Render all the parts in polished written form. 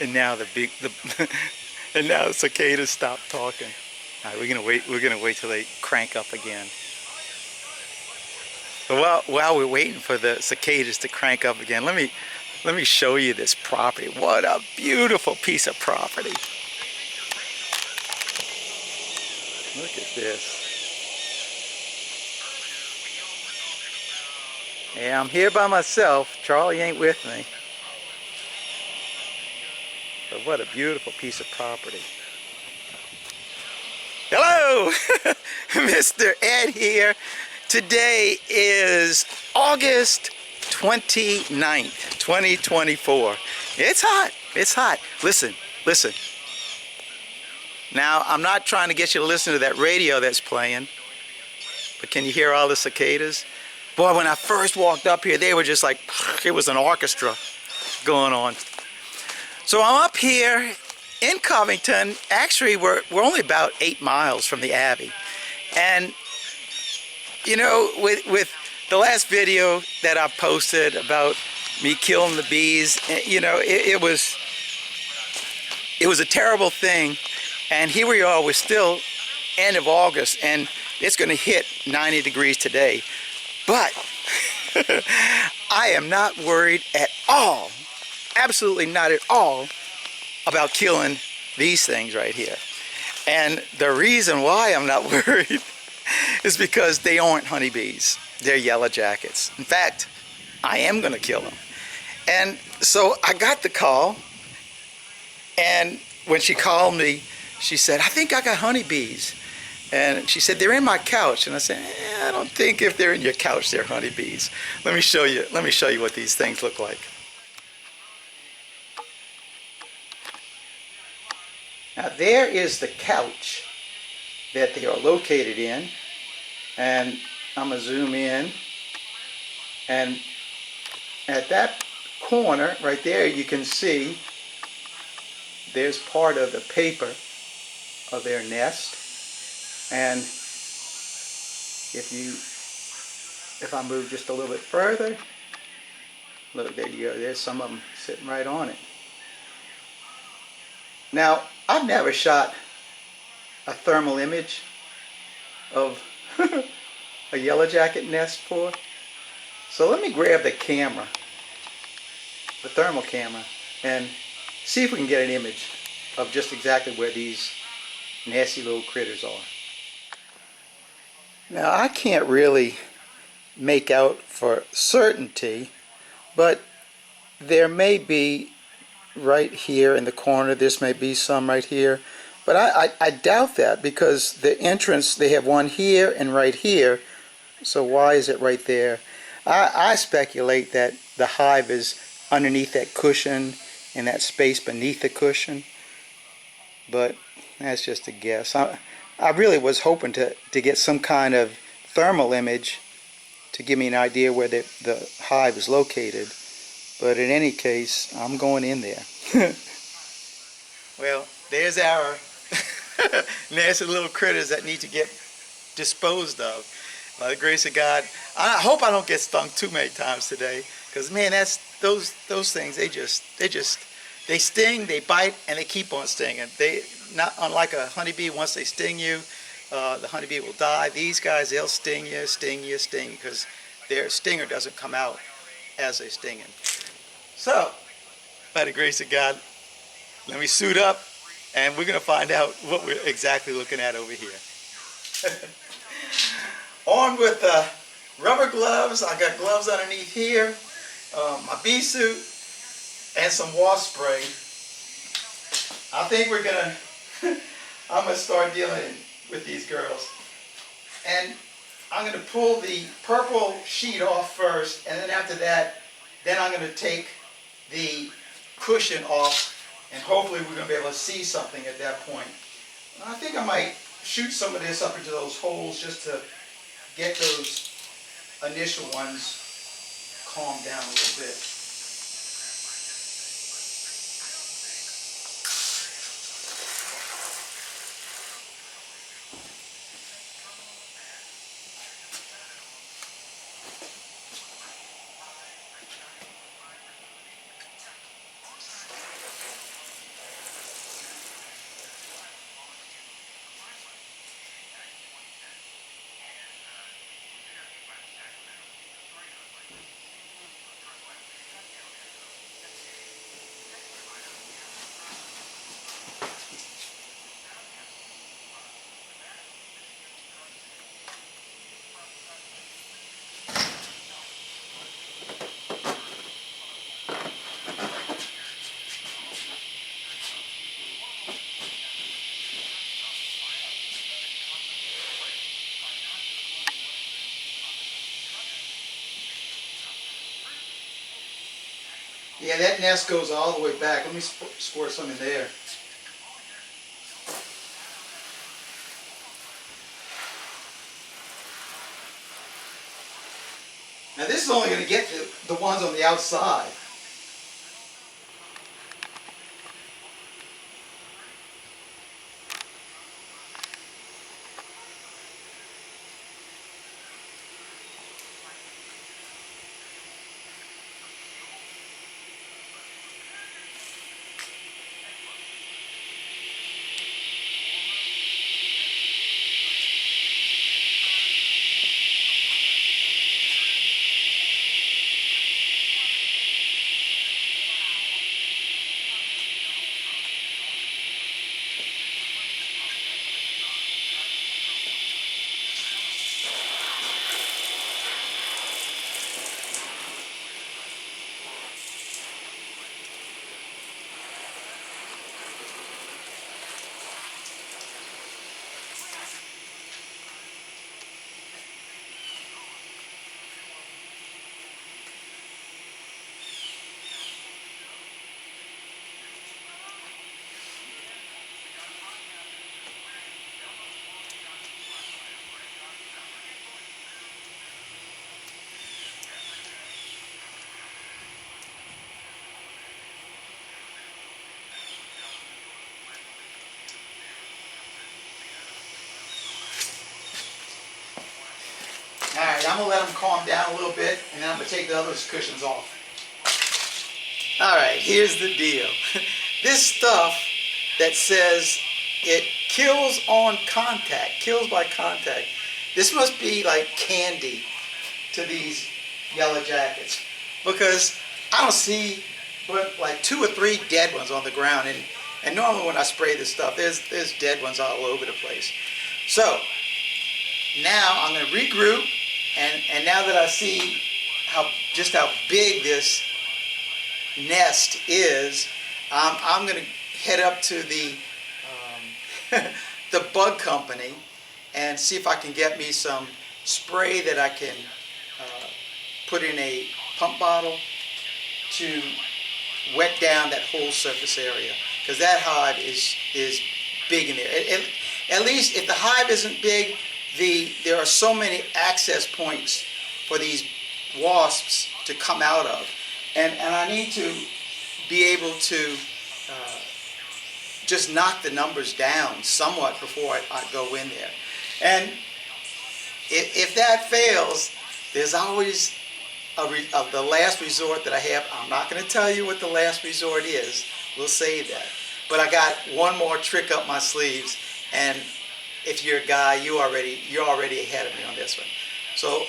And now and now the cicadas stop talking. All right, we're gonna wait. We're gonna wait till they crank up again. But while we're waiting for the cicadas to crank up again, let me show you this property. What a beautiful piece of property! Look at this. Yeah, I'm here by myself. Charlie ain't with me. But what a beautiful piece of property. Hello! Mr. Ed here. Today is August 29th, 2024. It's hot. It's hot. Listen, listen. Now, I'm not trying to get you to listen to that radio that's playing, but can you hear all the cicadas? Boy, when I first walked up here, they were just like, it was an orchestra going on. So I'm up here in Covington. Actually, we're only about 8 miles from the Abbey. And, you know, with the last video that I posted about me killing the bees, you know, it was a terrible thing. And here we are, we're still end of August, and it's going to hit 90 degrees today. But I am not worried at all, absolutely not at all, about killing these things right here. And the reason why I'm not worried is because they aren't honeybees. They're yellow jackets. In fact, I am going to kill them. And so I got the call, and when she called me, she said, I think I got honeybees. And she said, they're in my couch. And I said, I don't think if they're in your couch, they're honeybees. Let me show you what these things look like. Now there is the couch that they are located in. And I'm going to zoom in. And at that corner right there, you can see there's part of the paper of their nest. And if I move just a little bit further, look, there you go, there's some of them sitting right on it. Now, I've never shot a thermal image of a yellow jacket nest before. So let me grab the camera, the thermal camera, and see if we can get an image of just exactly where these nasty little critters are. Now, I can't really make out for certainty, but there may be right here in the corner, this may be some right here, but I doubt that, because the entrance, they have one here and right here, so why is it right there? I speculate that the hive is underneath that cushion and that space beneath the cushion, but that's just a guess. I really was hoping to get some kind of thermal image to give me an idea where the hive is located. But in any case, I'm going in there. Well, there's our nasty little critters that need to get disposed of. By the grace of God, I hope I don't get stung too many times today, because man, that's those things. They sting, they bite, and they keep on stinging. They not unlike a honeybee. Once they sting you, the honeybee will die. These guys, they'll sting you, because their stinger doesn't come out as they're stinging. So, by the grace of God, let me suit up, and we're going to find out what we're exactly looking at over here. Armed with rubber gloves, I got gloves underneath here, my bee suit, and some wasp spray. I think I'm going to start dealing with these girls. And I'm going to pull the purple sheet off first, and then after that, then I'm going to take the cushion off, and hopefully we're going to be able to see something at that point. I think I might shoot some of this up into those holes just to get those initial ones calmed down a little bit. Yeah, that nest goes all the way back. Let me squirt some in there. Now this is only going to get the ones on the outside. Alright, I'm going to let them calm down a little bit, and then I'm going to take the other cushions off. Alright, here's the deal. This stuff that says it kills on contact, kills by contact, this must be like candy to these yellow jackets. Because I don't see but like 2 or 3 dead ones on the ground. And normally when I spray this stuff, there's dead ones all over the place. So, now I'm going to regroup. And now that I see just how big this nest is, I'm going to head up to the the bug company and see if I can get me some spray that I can put in a pump bottle to wet down that whole surface area, because that hive is big in there. At least if the hive isn't big, there are so many access points for these wasps to come out of, and I need to be able to just knock the numbers down somewhat before I go in there. And if that fails, there's always the last resort that I have. I'm not going to tell you what the last resort is. We'll save that. But I got one more trick up my sleeves, and if you're a guy, you're already ahead of me on this one. So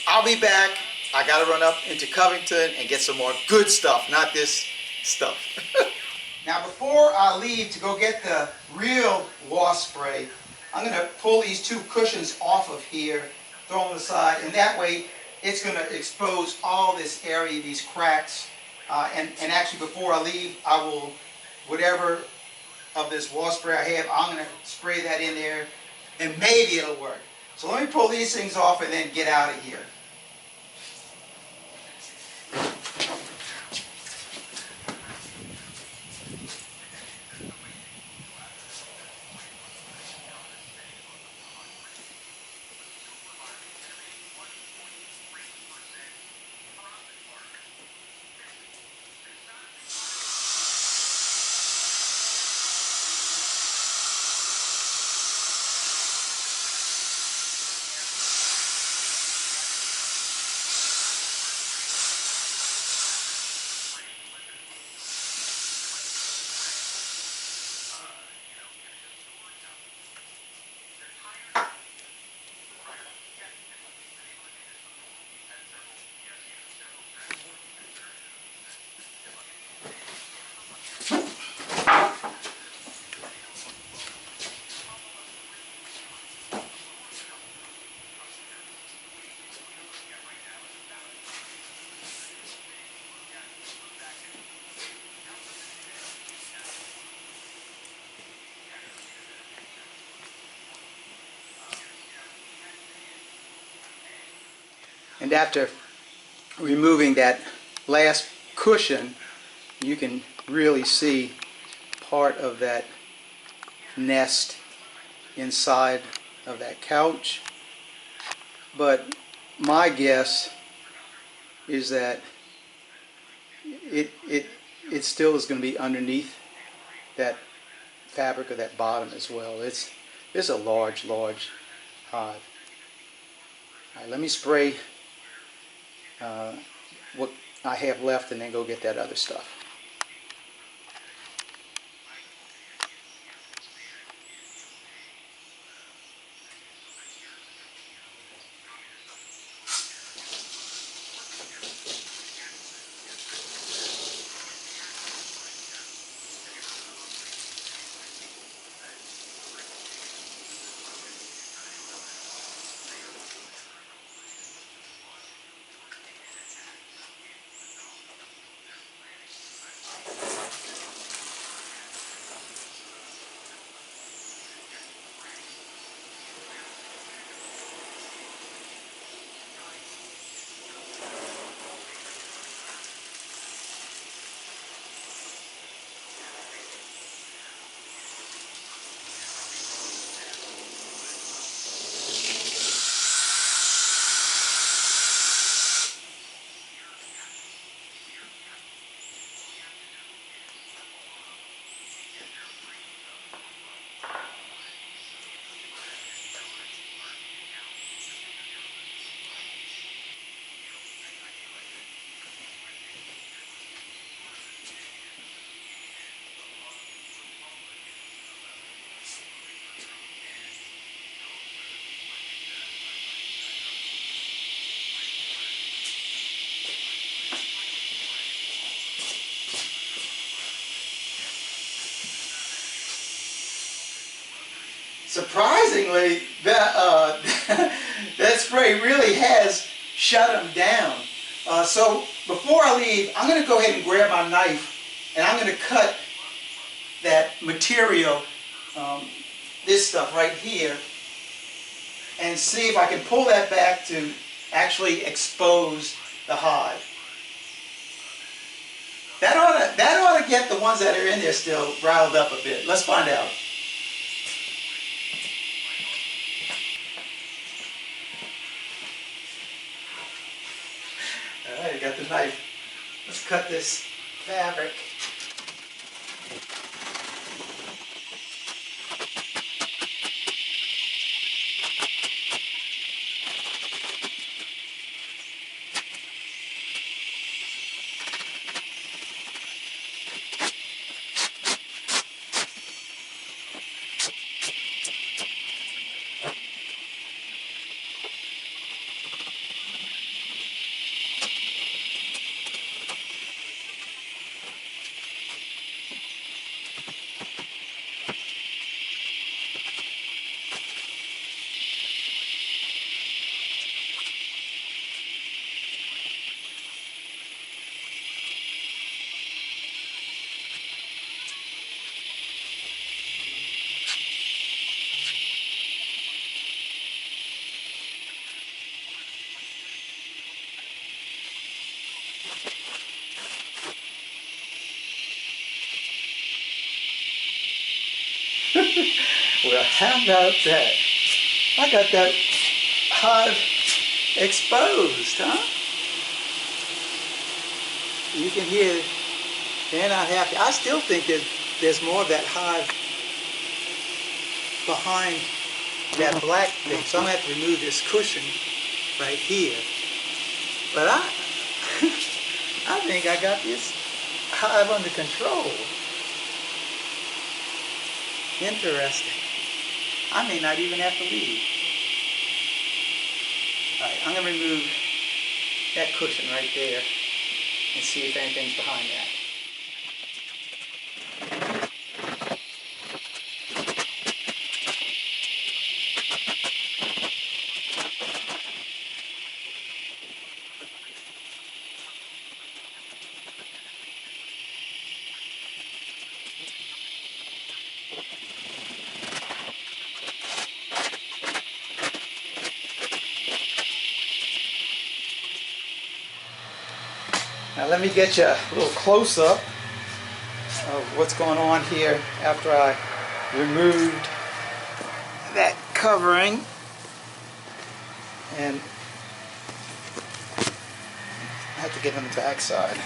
I'll be back. I got to run up into Covington and get some more good stuff, not this stuff. Now before I leave to go get the real wasp spray, I'm going to pull these 2 cushions off of here, throw them aside, and that way it's going to expose all this area, these cracks. And actually before I leave, I will, whatever of this wasp spray I have, I'm going to spray that in there, and maybe it'll work. So let me pull these things off and then get out of here. And after removing that last cushion, You can really see part of that nest inside of that couch. But my guess is that it still is going to be underneath that fabric of that bottom as well. It's a large hive. All right, let me spray what I have left and then go get that other stuff. Surprisingly, that that spray really has shut them down. So before I leave, I'm going to go ahead and grab my knife and I'm going to cut that material, this stuff right here, and see if I can pull that back to actually expose the hive. That ought to get the ones that are in there still riled up a bit. Let's find out. Alright, I got the knife. Let's cut this fabric. Well, how about that? I got that hive exposed, huh? You can hear they're not happy. I still think there's more of that hive behind that black thing, so I'm going to have to remove this cushion right here. But I think I got this hive under control. Interesting. I may not even have to leave. Alright, I'm going to remove that cushion right there and see if anything's behind that. Now let me get you a little close up of what's going on here after I removed that covering. And I have to get on the back side.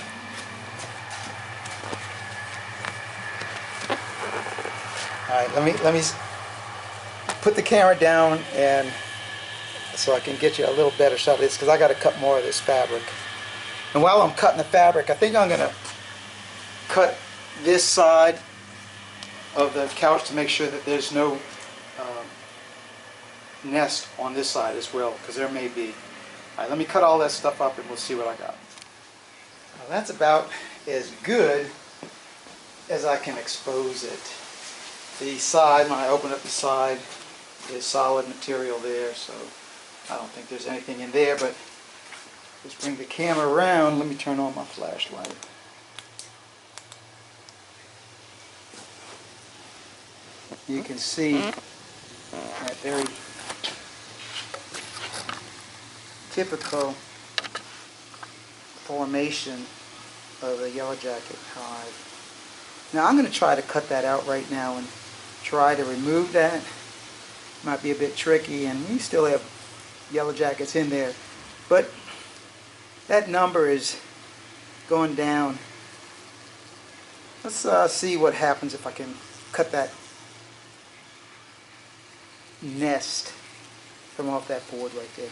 Alright, let me put the camera down and so I can get you a little better shot of this, because I got to cut more of this fabric. And while I'm cutting the fabric, I think I'm going to cut this side of the couch to make sure that there's no nest on this side as well, because there may be. Alright, let me cut all that stuff up and we'll see what I got. Well, that's about as good as I can expose it. The side, when I open up the side, is solid material there, so I don't think there's anything in there, but just bring the camera around. Let me turn on my flashlight. You can see that very typical formation of the yellow jacket hive. Now I'm going to try to cut that out right now and try to remove that. Might be a bit tricky, and we still have yellow jackets in there, but that number is going down. Let's see what happens if I can cut that nest from off that board right there.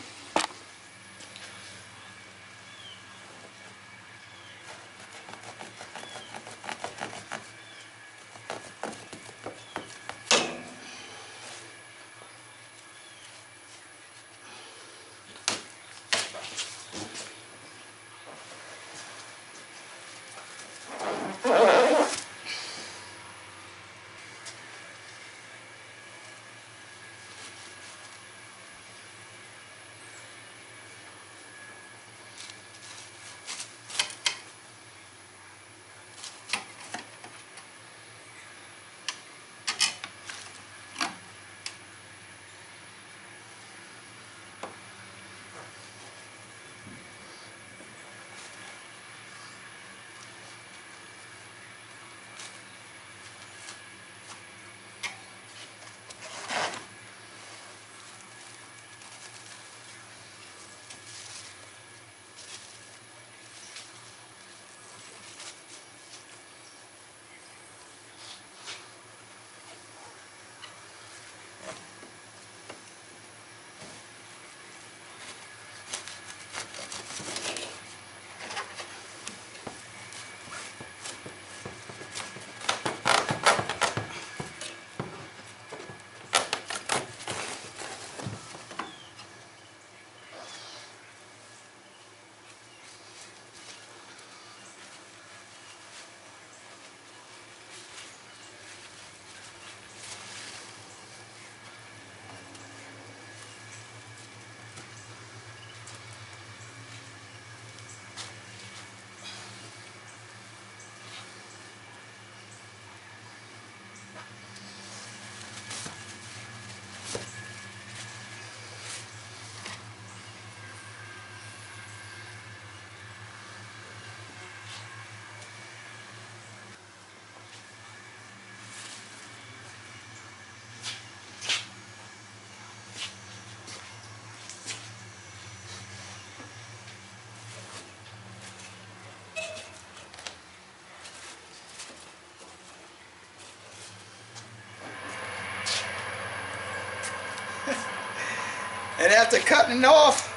And after cutting it off,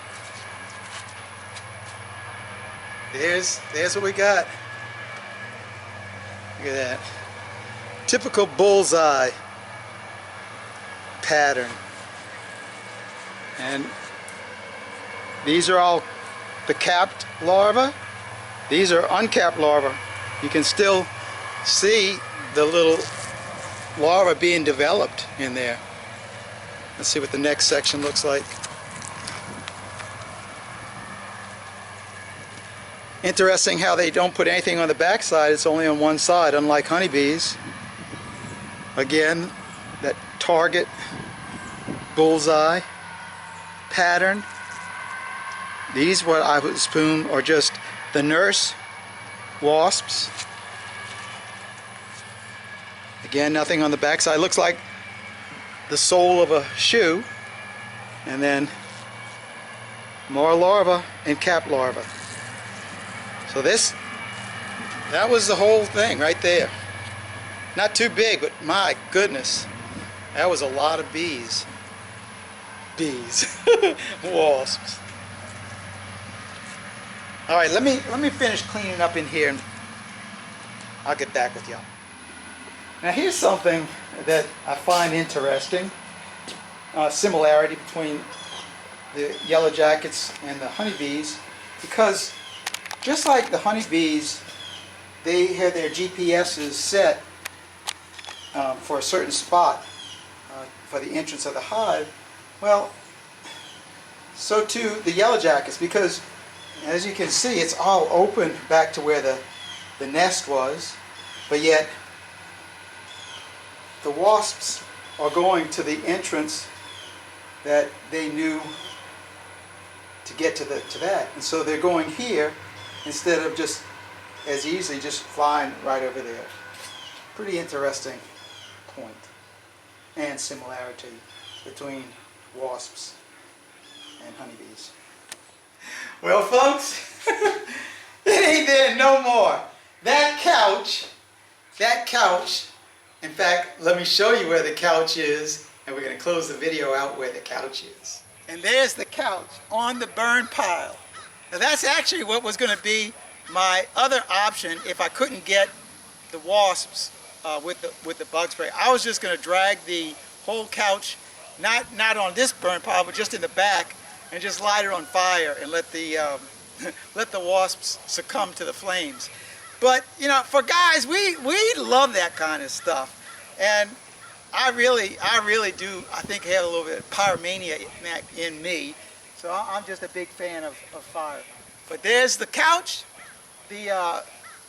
there's what we got. Look at that. Typical bullseye pattern. And these are all the capped larvae. These are uncapped larvae. You can still see the little larvae being developed in there. Let's see what the next section looks like. Interesting how they don't put anything on the back side, it's only on one side, unlike honeybees. Again, that target bullseye pattern. These, what I would assume, are just the nurse wasps. Again, nothing on the back side. Looks like the sole of a shoe. And then more larvae and cap larvae. So that was the whole thing right there. Not too big, but my goodness, that was a lot of bees. Wasps. All right, let me finish cleaning up in here, and I'll get back with y'all. Now here's something that I find interesting. Similarity between the yellow jackets and the honeybees, because just like the honeybees, they have their GPSs set for a certain spot for the entrance of the hive. Well, so too the yellow jackets, because as you can see, it's all open back to where the nest was, but yet the wasps are going to the entrance that they knew to get to that, and so they're going here instead of just as easily just flying right over there. Pretty interesting point and similarity between wasps and honeybees. Well, folks, it ain't there no more. That couch, in fact, let me show you where the couch is, and we're going to close the video out where the couch is. And there's the couch on the burn pile. Now that's actually what was going to be my other option if I couldn't get the wasps with the bug spray. I was just going to drag the whole couch, not on this burn pile, but just in the back, and just light it on fire and let the wasps succumb to the flames. But you know, for guys, we love that kind of stuff, and I really do. I think have a little bit of pyromania in me, so I'm just a big fan of fire. But there's the couch, the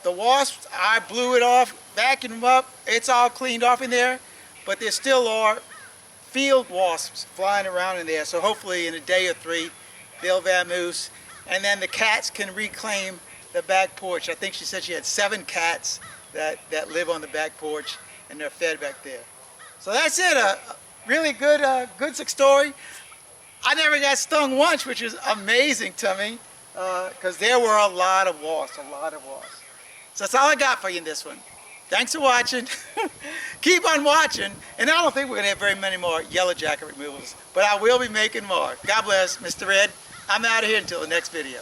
wasps. I blew it off, vacuumed them up. It's all cleaned off in there, but there still are field wasps flying around in there. So hopefully in a day or three, they'll vamoose, and then the cats can reclaim the back porch. I think she said she had 7 cats that live on the back porch, and they're fed back there. So that's it. A really good story. I never got stung once, which is amazing to me, because there were a lot of wasps, So that's all I got for you in this one. Thanks for watching. Keep on watching. And I don't think we're going to have very many more yellow jacket removals, but I will be making more. God bless, Mr. Ed. I'm out of here until the next video.